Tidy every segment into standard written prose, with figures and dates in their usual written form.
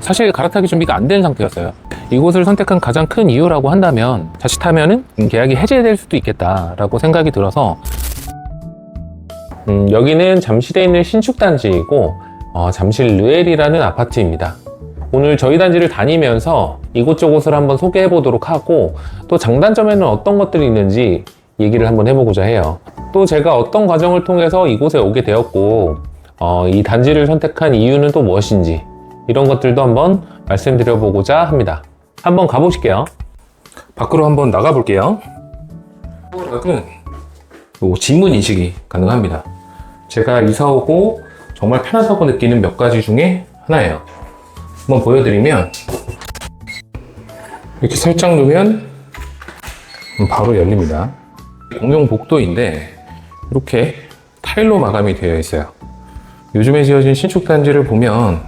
사실 갈아타기 준비가 안 된 상태였어요. 이곳을 선택한 가장 큰 이유라고 한다면 자칫하면은 계약이 해제될 수도 있겠다라고 생각이 들어서 여기는 잠실에 있는 신축단지이고 잠실 르엘이라는 아파트입니다. 오늘 저희 단지를 다니면서 이곳저곳을 한번 소개해 보도록 하고 또 장단점에는 어떤 것들이 있는지 얘기를 한번 해보고자 해요. 또 제가 어떤 과정을 통해서 이곳에 오게 되었고 이 단지를 선택한 이유는 또 무엇인지 이런 것들도 한번 말씀드려 보고자 합니다. 한번 가보실게요. 밖으로 한번 나가 볼게요. 지문 인식이 가능합니다. 제가 이사 오고 정말 편하다고 느끼는 몇 가지 중에 하나예요. 한번 보여드리면 이렇게 살짝 누면 바로 열립니다. 공용 복도인데 이렇게 타일로 마감이 되어 있어요. 요즘에 지어진 신축 단지를 보면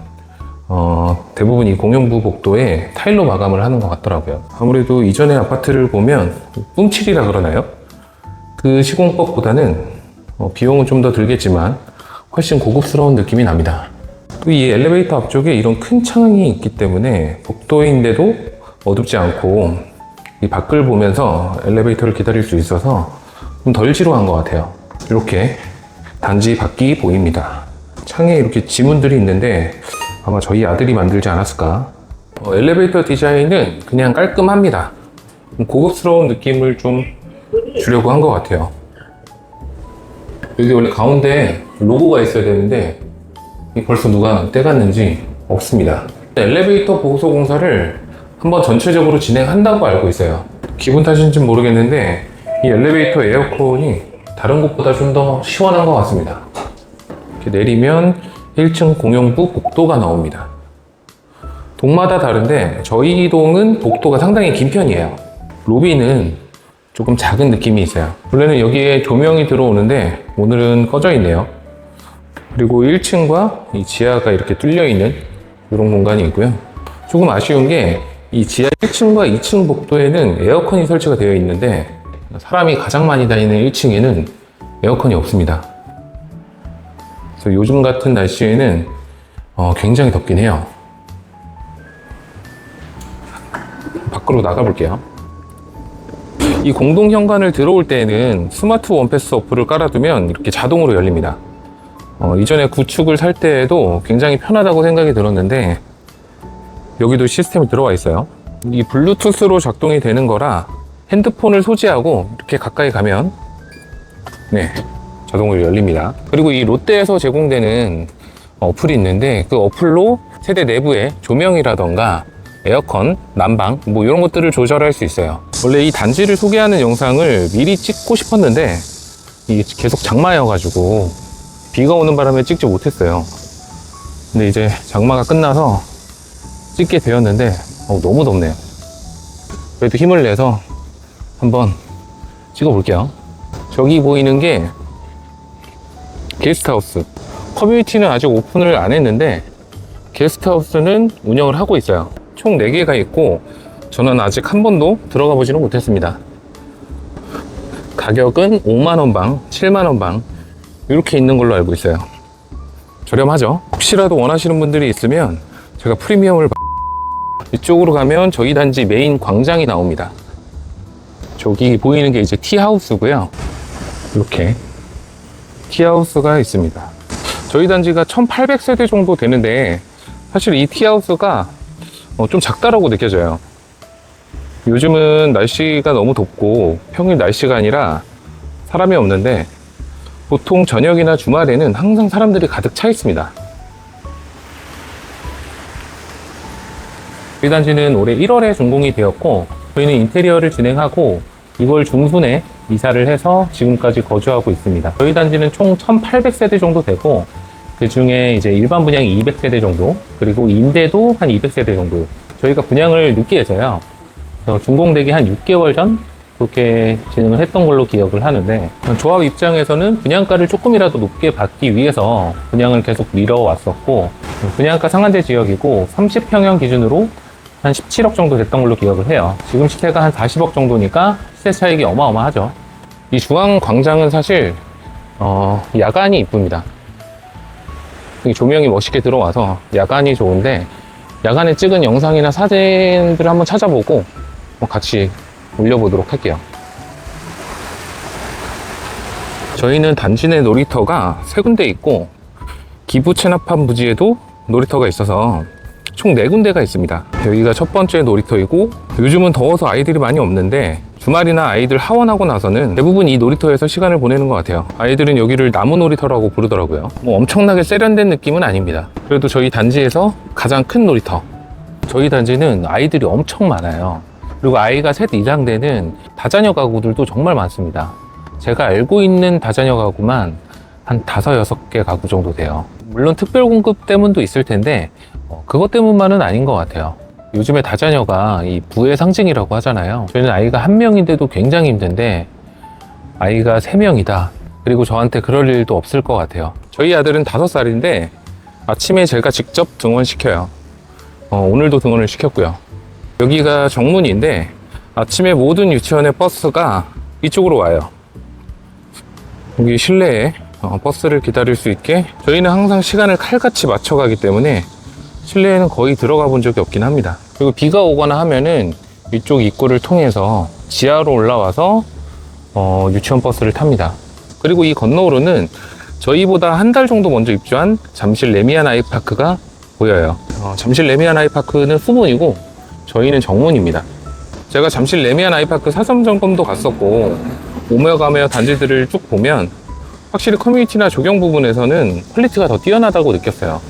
대부분 이 공용부 복도에 타일로 마감을 하는 것 같더라고요. 아무래도 이전의 아파트를 보면 뿜칠이라 그러나요? 그 시공법보다는 비용은 좀 더 들겠지만 훨씬 고급스러운 느낌이 납니다. 또 이 엘리베이터 앞쪽에 이런 큰 창이 있기 때문에 복도인데도 어둡지 않고 이 밖을 보면서 엘리베이터를 기다릴 수 있어서 좀 덜 지루한 것 같아요. 이렇게 단지 밖이 보입니다. 창에 이렇게 지문들이 있는데 아마 저희 아들이 만들지 않았을까. 엘리베이터 디자인은 그냥 깔끔합니다. 고급스러운 느낌을 좀 주려고 한 것 같아요. 여기 원래 가운데 로고가 있어야 되는데 벌써 누가 떼갔는지 없습니다. 엘리베이터 보수 공사를 한번 전체적으로 진행한다고 알고 있어요. 기분 탓인지는 모르겠는데 이 엘리베이터 에어컨이 다른 곳보다 좀 더 시원한 것 같습니다. 이렇게 내리면 1층 공용부 복도가 나옵니다. 동마다 다른데 저희 동은 복도가 상당히 긴 편이에요. 로비는 조금 작은 느낌이 있어요. 원래는 여기에 조명이 들어오는데 오늘은 꺼져 있네요. 그리고 1층과 이 지하가 이렇게 뚫려 있는 이런 공간이 있고요. 조금 아쉬운 게 이 지하 1층과 2층 복도에는 에어컨이 설치가 되어 있는데 사람이 가장 많이 다니는 1층에는 에어컨이 없습니다. 그래서 요즘 같은 날씨에는 굉장히 덥긴 해요. 밖으로 나가 볼게요. 이 공동 현관을 들어올 때에는 스마트 원패스 어플을 깔아두면 이렇게 자동으로 열립니다. 이전에 구축을 살 때에도 굉장히 편하다고 생각이 들었는데 여기도 시스템이 들어와 있어요. 이 블루투스로 작동이 되는 거라 핸드폰을 소지하고 이렇게 가까이 가면 자동으로 열립니다. 그리고 이 롯데에서 제공되는 어플이 있는데 그 어플로 세대 내부의 조명이라던가 에어컨, 난방 뭐 이런 것들을 조절할 수 있어요. 원래 이 단지를 소개하는 영상을 미리 찍고 싶었는데 이게 계속 장마여가지고 비가 오는 바람에 찍지 못했어요. 근데 이제 장마가 끝나서 찍게 되었는데 너무 덥네요. 그래도 힘을 내서 한번 찍어 볼게요. 저기 보이는 게 게스트하우스. 커뮤니티는 아직 오픈을 안 했는데 게스트하우스는 운영을 하고 있어요. 총 4개가 있고 저는 아직 한 번도 들어가 보지는 못했습니다. 가격은 5만원 방, 7만원 방 이렇게 있는 걸로 알고 있어요. 저렴하죠? 혹시라도 원하시는 분들이 있으면 제가 프리미엄을 이쪽으로 가면 저희 단지 메인 광장이 나옵니다. 저기 보이는 게 이제 티하우스고요. 이렇게 티하우스가 있습니다. 저희 단지가 1800세대 정도 되는데 사실 이 티하우스가 좀 작다라고 느껴져요. 요즘은 날씨가 너무 덥고 평일 날씨가 아니라 사람이 없는데 보통 저녁이나 주말에는 항상 사람들이 가득 차 있습니다. 저희 단지는 올해 1월에 준공이 되었고 저희는 인테리어를 진행하고 2월 중순에 이사를 해서 지금까지 거주하고 있습니다. 저희 단지는 총 1800세대 정도 되고 그 중에 이제 일반 분양이 200세대 정도, 그리고 임대도 한 200세대 정도. 저희가 분양을 늦게 해서요. 그래서 준공되기 한 6개월 전 그렇게 진행을 했던 걸로 기억을 하는데, 조합 입장에서는 분양가를 조금이라도 높게 받기 위해서 분양을 계속 미뤄왔었고, 분양가 상한제 지역이고 30평형 기준으로 한 17억 정도 됐던 걸로 기억을 해요. 지금 시세가 한 40억 정도니까 시세 차익이 어마어마하죠. 이 중앙 광장은 사실 야간이 이쁩니다. 조명이 멋있게 들어와서 야간이 좋은데 야간에 찍은 영상이나 사진들을 한번 찾아보고 같이 올려보도록 할게요. 저희는 단지 내 놀이터가 3군데 있고 기부 체납한 부지에도 놀이터가 있어서 총 4군데가 있습니다. 여기가 첫 번째 놀이터이고, 요즘은 더워서 아이들이 많이 없는데 주말이나 아이들 하원하고 나서는 대부분 이 놀이터에서 시간을 보내는 것 같아요. 아이들은 여기를 나무 놀이터라고 부르더라고요. 뭐 엄청나게 세련된 느낌은 아닙니다. 그래도 저희 단지에서 가장 큰 놀이터. 저희 단지는 아이들이 엄청 많아요. 그리고 아이가 셋 이상 되는 다자녀 가구들도 정말 많습니다. 제가 알고 있는 다자녀 가구만 한 5, 6개 가구 정도 돼요. 물론 특별 공급 때문도 있을 텐데 그것 때문만은 아닌 것 같아요. 요즘에 다자녀가 이 부의 상징이라고 하잖아요. 저희는 아이가 1명인데도 굉장히 힘든데 아이가 3명이다. 그리고 저한테 그럴 일도 없을 것 같아요. 저희 아들은 5살인데 아침에 제가 직접 등원시켜요. 오늘도 등원을 시켰고요. 여기가 정문인데 아침에 모든 유치원의 버스가 이쪽으로 와요. 여기 실내에 버스를 기다릴 수 있게 저희는 항상 시간을 칼같이 맞춰가기 때문에 실내에는 거의 들어가 본 적이 없긴 합니다. 그리고 비가 오거나 하면은 이쪽 입구를 통해서 지하로 올라와서 유치원 버스를 탑니다. 그리고 이 건너로는 저희보다 한 달 정도 먼저 입주한 잠실 레미안 아이파크가 보여요. 잠실 레미안 아이파크는 후문이고 저희는 정문입니다. 제가 잠실 레미안 아이파크 사전 점검도 갔었고 오며 가며 단지들을 쭉 보면 확실히 커뮤니티나 조경 부분에서는 퀄리티가 더 뛰어나다고 느꼈어요.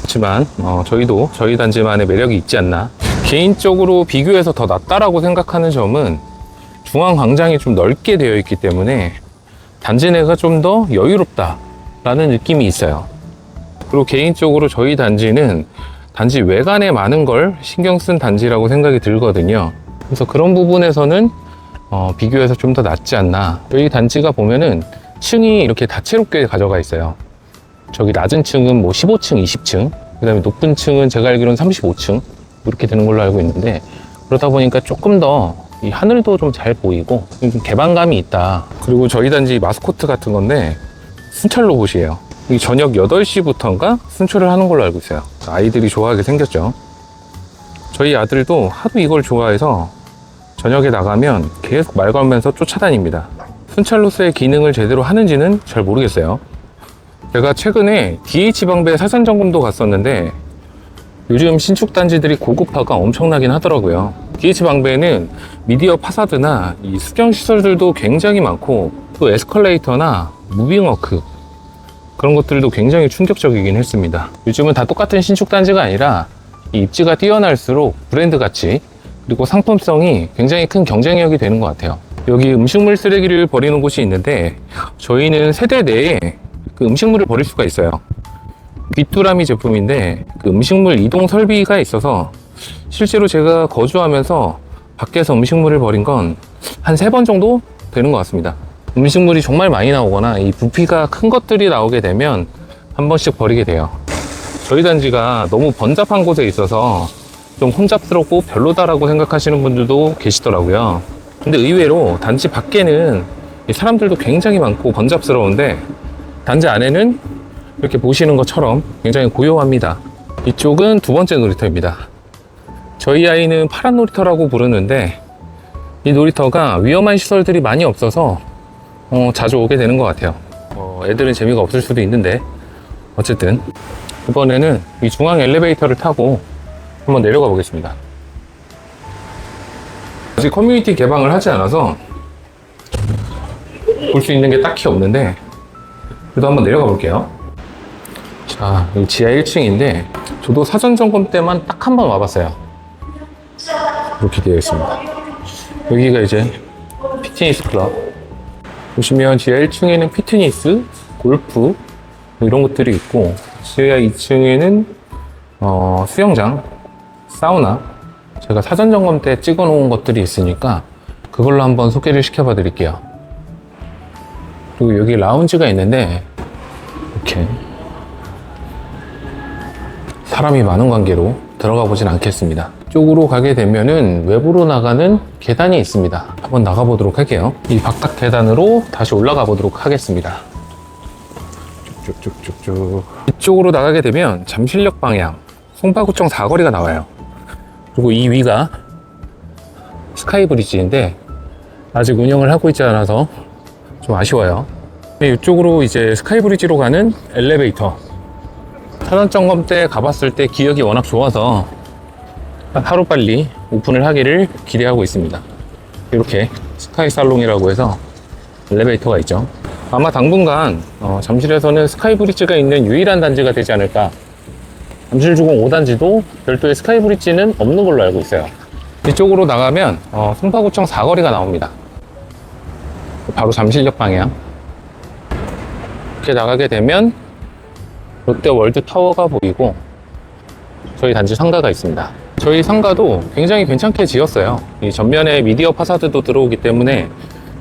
그렇지만 저희도 저희 단지만의 매력이 있지 않나. 개인적으로 비교해서 더 낫다라고 생각하는 점은 중앙 광장이 좀 넓게 되어 있기 때문에 단지 내가 좀 더 여유롭다라는 느낌이 있어요. 그리고 개인적으로 저희 단지는 단지 외관에 많은 걸 신경 쓴 단지라고 생각이 들거든요. 그래서 그런 부분에서는 비교해서 좀 더 낫지 않나. 여기 단지가 보면은 층이 이렇게 다채롭게 가져가 있어요. 저기 낮은 층은 뭐 15층, 20층, 그 다음에 높은 층은 제가 알기로는 35층 이렇게 되는 걸로 알고 있는데, 그러다 보니까 조금 더 이 하늘도 좀 잘 보이고 좀 개방감이 있다. 그리고 저희 단지 마스코트 같은 건데 순찰 로봇이에요. 저녁 8시부터인가 순찰을 하는 걸로 알고 있어요. 아이들이 좋아하게 생겼죠. 저희 아들도 하도 이걸 좋아해서 저녁에 나가면 계속 말 걸면서 쫓아다닙니다. 순찰로서의 기능을 제대로 하는지는 잘 모르겠어요. 제가 최근에 DH방배 사전 점검도 갔었는데 요즘 신축 단지들이 고급화가 엄청나긴 하더라고요. DH방배는 미디어 파사드나 이 수경 시설들도 굉장히 많고 또 에스컬레이터나 무빙워크 그런 것들도 굉장히 충격적이긴 했습니다. 요즘은 다 똑같은 신축 단지가 아니라 이 입지가 뛰어날수록 브랜드 가치 그리고 상품성이 굉장히 큰 경쟁력이 되는 것 같아요. 여기 음식물 쓰레기를 버리는 곳이 있는데 저희는 세대 내에 그 음식물을 버릴 수가 있어요. 귀뚜라미 제품인데 그 음식물 이동 설비가 있어서 실제로 제가 거주하면서 밖에서 음식물을 버린 건 한 3번 정도 되는 것 같습니다. 음식물이 정말 많이 나오거나 이 부피가 큰 것들이 나오게 되면 한 번씩 버리게 돼요. 저희 단지가 너무 번잡한 곳에 있어서 좀 혼잡스럽고 별로다라고 생각하시는 분들도 계시더라고요. 근데 의외로 단지 밖에는 사람들도 굉장히 많고 번잡스러운데 단지 안에는 이렇게 보시는 것처럼 굉장히 고요합니다. 이쪽은 2번째 놀이터입니다. 저희 아이는 파란 놀이터라고 부르는데 이 놀이터가 위험한 시설들이 많이 없어서 자주 오게 되는 것 같아요. 애들은 재미가 없을 수도 있는데 어쨌든 이번에는 이 중앙 엘리베이터를 타고 한번 내려가 보겠습니다. 아직 커뮤니티 개방을 하지 않아서 볼 수 있는 게 딱히 없는데 그래도 한번 내려가 볼게요. 자, 여기 지하 1층인데 저도 사전 점검 때만 딱 한 번 와봤어요. 이렇게 되어 있습니다. 여기가 이제 피트니스 클럽. 보시면 지하 1층에는 피트니스, 골프 뭐 이런 것들이 있고 지하 2층에는 수영장, 사우나 제가 사전 점검 때 찍어 놓은 것들이 있으니까 그걸로 한번 소개를 시켜봐 드릴게요. 그리고 여기 라운지가 있는데 이렇게 사람이 많은 관계로 들어가 보진 않겠습니다. 이쪽으로 가게 되면은 외부로 나가는 계단이 있습니다. 한번 나가 보도록 할게요. 이 바깥 계단으로 다시 올라가 보도록 하겠습니다. 쭉쭉쭉쭉. 이쪽으로 나가게 되면 잠실역 방향 송파구청 사거리가 나와요. 그리고 이 위가 스카이브리지인데 아직 운영을 하고 있지 않아서 좀 아쉬워요. 근데 이쪽으로 이제 스카이브리지로 가는 엘리베이터, 사전점검 때 가봤을 때 기억이 워낙 좋아서 하루빨리 오픈을 하기를 기대하고 있습니다. 이렇게 스카이살롱이라고 해서 엘리베이터가 있죠. 아마 당분간 잠실에서는 스카이브리지가 있는 유일한 단지가 되지 않을까. 잠실주공 5단지도 별도의 스카이브리지는 없는 걸로 알고 있어요. 이쪽으로 나가면 송파구청 사거리가 나옵니다. 바로 잠실역 방향. 이렇게 나가게 되면 롯데월드타워가 보이고 저희 단지 상가가 있습니다. 저희 상가도 굉장히 괜찮게 지었어요. 이 전면에 미디어 파사드도 들어오기 때문에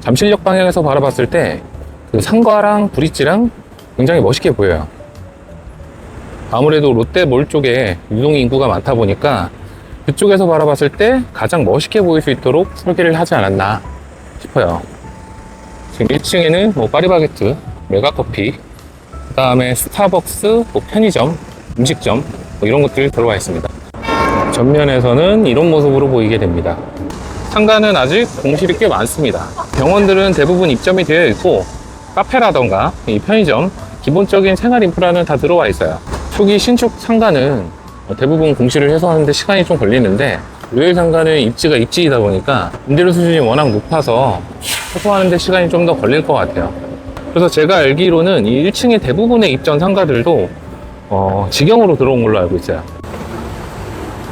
잠실역 방향에서 바라봤을 때 그 상가랑 브릿지랑 굉장히 멋있게 보여요. 아무래도 롯데몰 쪽에 유동 인구가 많다 보니까 그쪽에서 바라봤을 때 가장 멋있게 보일 수 있도록 설계를 하지 않았나 싶어요. 지금 1층에는 뭐 파리바게트, 메가커피, 그 다음에 스타벅스, 뭐 편의점, 음식점 뭐 이런 것들이 들어와 있습니다. 전면에서는 이런 모습으로 보이게 됩니다. 상가는 아직 공실이 꽤 많습니다. 병원들은 대부분 입점이 되어 있고 카페라던가 이 편의점, 기본적인 생활 인프라는 다 들어와 있어요. 초기 신축 상가는 대부분 공실을 해서 하는데 시간이 좀 걸리는데 로열 상가는 입지가 입지이다 보니까 임대료 수준이 워낙 높아서 해소하는데 시간이 좀 더 걸릴 것 같아요. 그래서 제가 알기로는 이 1층의 대부분의 입점 상가들도 직영으로 들어온 걸로 알고 있어요.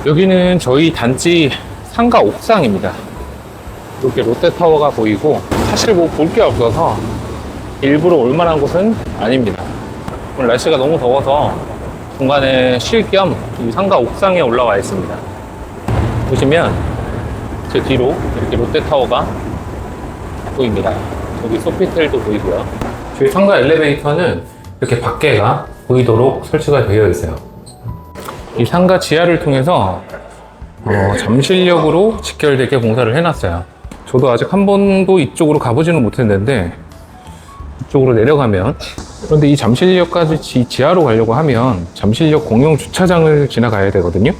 여기는 저희 단지 상가 옥상입니다. 이렇게 롯데타워가 보이고 사실 뭐 볼 게 없어서 일부러 올 만한 곳은 아닙니다. 오늘 날씨가 너무 더워서 중간에 쉴 겸 이 상가 옥상에 올라와 있습니다. 보시면 제 뒤로 이렇게 롯데타워가 보입니다. 여기 소피텔도 보이고요. 저희 상가 엘리베이터는 이렇게 밖에가 보이도록 설치가 되어 있어요. 이 상가 지하를 통해서 잠실역으로 직결되게 공사를 해놨어요. 저도 아직 한 번도 이쪽으로 가보지는 못했는데 이쪽으로 내려가면, 그런데 이 잠실역까지 지하로 가려고 하면 잠실역 공용 주차장을 지나가야 되거든요.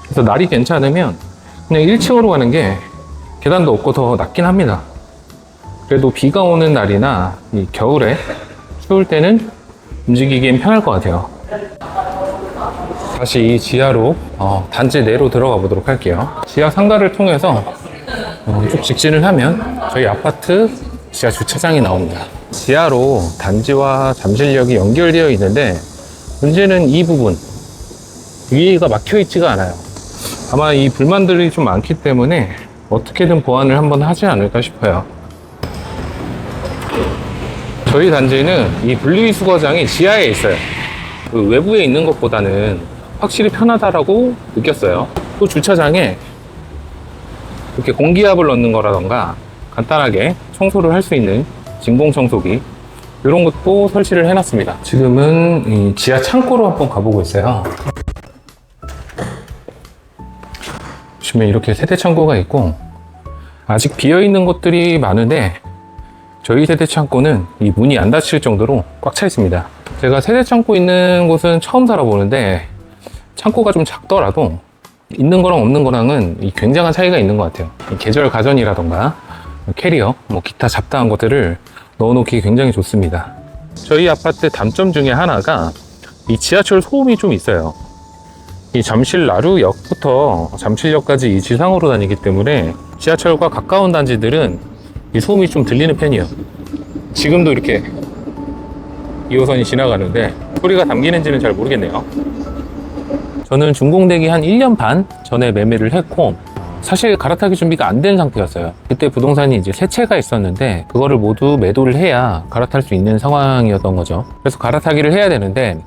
그래서 날이 괜찮으면 그냥 1층으로 가는 게 계단도 없고 더 낫긴 합니다. 그래도 비가 오는 날이나 이 겨울에 추울 때는 움직이기엔 편할 것 같아요. 다시 이 지하로 단지 내로 들어가 보도록 할게요. 지하 상가를 통해서 쭉 직진을 하면 저희 아파트 지하 주차장이 나옵니다. 지하로 단지와 잠실역이 연결되어 있는데 문제는 이 부분 위가 막혀 있지가 않아요. 아마 이 불만들이 좀 많기 때문에 어떻게든 보완을 한번 하지 않을까 싶어요. 저희 단지는 이 분리수거장이 지하에 있어요. 그 외부에 있는 것보다는 확실히 편하다라고 느꼈어요. 또 주차장에 이렇게 공기압을 넣는 거라던가 간단하게 청소를 할 수 있는 진공 청소기 이런 것도 설치를 해놨습니다. 지금은 이 지하 창고로 한번 가보고 있어요. 보시면 이렇게 세대 창고가 있고 아직 비어있는 곳들이 많은데 저희 세대 창고는 이 문이 안 닫힐 정도로 꽉 차 있습니다. 제가 세대 창고 있는 곳은 처음 살아보는데 창고가 좀 작더라도 있는 거랑 없는 거랑은 굉장한 차이가 있는 것 같아요. 계절 가전이라던가 캐리어, 뭐 기타 잡다한 것들을 넣어놓기 굉장히 좋습니다. 저희 아파트 단점 중에 하나가 이 지하철 소음이 좀 있어요. 이 잠실 나루역부터 잠실역까지 이 지상으로 다니기 때문에 지하철과 가까운 단지들은 이 소음이 좀 들리는 편이에요. 지금도 이렇게 2호선이 지나가는데 소리가 담기는지는 잘 모르겠네요. 저는 준공되기 한 1년 반 전에 매매를 했고 사실 갈아타기 준비가 안 된 상태였어요. 그때 부동산이 이제 세 채가 있었는데 그거를 모두 매도를 해야 갈아탈 수 있는 상황이었던 거죠. 그래서 갈아타기를 해야 되는데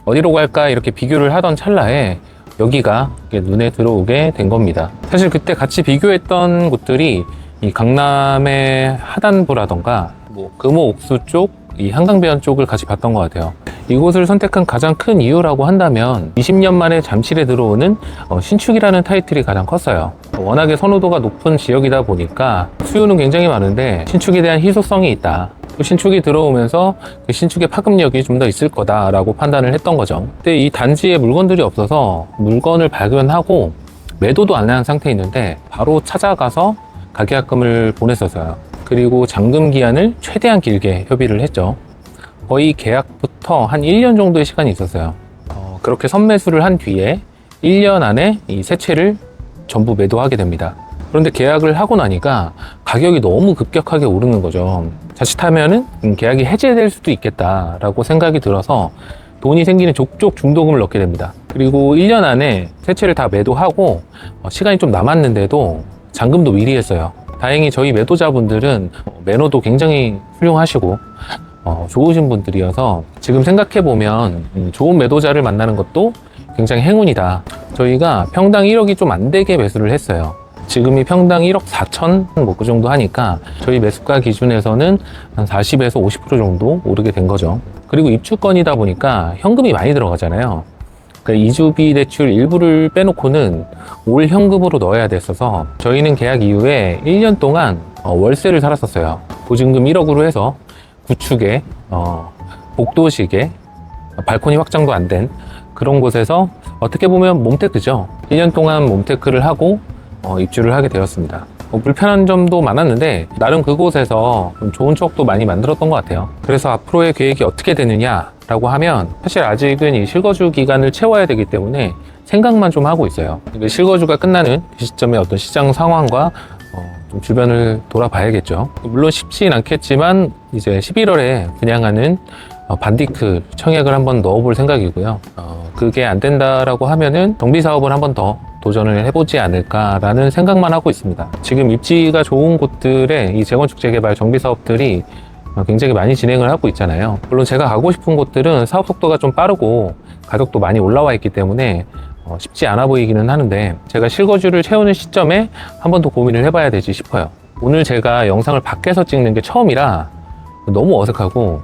어디로 갈까 이렇게 비교를 하던 찰나에 여기가 눈에 들어오게 된 겁니다. 사실 그때 같이 비교했던 곳들이 이 강남의 하단부라던가 뭐 금호 옥수 쪽, 이 한강변 쪽을 같이 봤던 것 같아요. 이곳을 선택한 가장 큰 이유라고 한다면 20년 만에 잠실에 들어오는 신축이라는 타이틀이 가장 컸어요. 워낙에 선호도가 높은 지역이다 보니까 수요는 굉장히 많은데 신축에 대한 희소성이 있다. 신축이 들어오면서 그 신축의 파급력이 좀 더 있을 거다라고 판단을 했던 거죠. 근데 이 단지에 물건들이 없어서 물건을 발견하고 매도도 안 한 상태에 있는데 바로 찾아가서 가계약금을 보냈었어요. 그리고 잔금 기한을 최대한 길게 협의를 했죠. 거의 계약부터 한 1년 정도의 시간이 있었어요. 그렇게 선매수를 한 뒤에 1년 안에 이 세 채를 전부 매도하게 됩니다. 그런데 계약을 하고 나니까 가격이 너무 급격하게 오르는 거죠. 자칫하면은 계약이 해제될 수도 있겠다라고 생각이 들어서 돈이 생기는 족족 중도금을 넣게 됩니다. 그리고 1년 안에 세 채를 다 매도하고 시간이 좀 남았는데도 잔금도 미리 했어요. 다행히 저희 매도자분들은 매너도 굉장히 훌륭하시고 좋으신 분들이어서 지금 생각해보면 좋은 매도자를 만나는 것도 굉장히 행운이다. 저희가 평당 1억이 좀 안 되게 매수를 했어요. 지금이 평당 1억 4천 뭐 그 정도 하니까 저희 매수가 기준에서는 한 40에서 50% 정도 오르게 된 거죠. 그리고 입주권이다 보니까 현금이 많이 들어가잖아요. 그러니까 이주비 대출 일부를 빼놓고는 올 현금으로 넣어야 됐어서 저희는 계약 이후에 1년 동안 월세를 살았었어요. 보증금 1억으로 해서 구축에 복도식에 발코니 확장도 안 된 그런 곳에서 어떻게 보면 몸테크죠. 1년 동안 몸테크를 하고 입주를 하게 되었습니다. 불편한 점도 많았는데 나름 그곳에서 좀 좋은 추억도 많이 만들었던 것 같아요. 그래서 앞으로의 계획이 어떻게 되느냐라고 하면 사실 아직은 이 실거주 기간을 채워야 되기 때문에 생각만 좀 하고 있어요. 실거주가 끝나는 그 시점에 어떤 시장 상황과 좀 주변을 돌아봐야겠죠. 물론 쉽진 않겠지만 이제 11월에 분양하는 반디크 청약을 한번 넣어볼 생각이고요. 그게 안 된다라고 하면은 정비 사업을 한번 더 도전을 해보지 않을까라는 생각만 하고 있습니다. 지금 입지가 좋은 곳들에 이 재건축 재개발 정비 사업들이 굉장히 많이 진행을 하고 있잖아요. 물론 제가 가고 싶은 곳들은 사업 속도가 좀 빠르고 가격도 많이 올라와 있기 때문에 쉽지 않아 보이기는 하는데 제가 실거주를 채우는 시점에 한 번 더 고민을 해봐야 되지 싶어요. 오늘 제가 영상을 밖에서 찍는 게 처음이라 너무 어색하고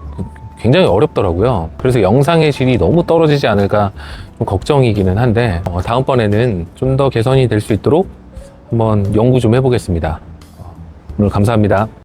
굉장히 어렵더라고요. 그래서 영상의 질이 너무 떨어지지 않을까 좀 걱정이기는 한데 다음번에는 좀 더 개선이 될 수 있도록 한번 연구 좀 해보겠습니다. 오늘 감사합니다.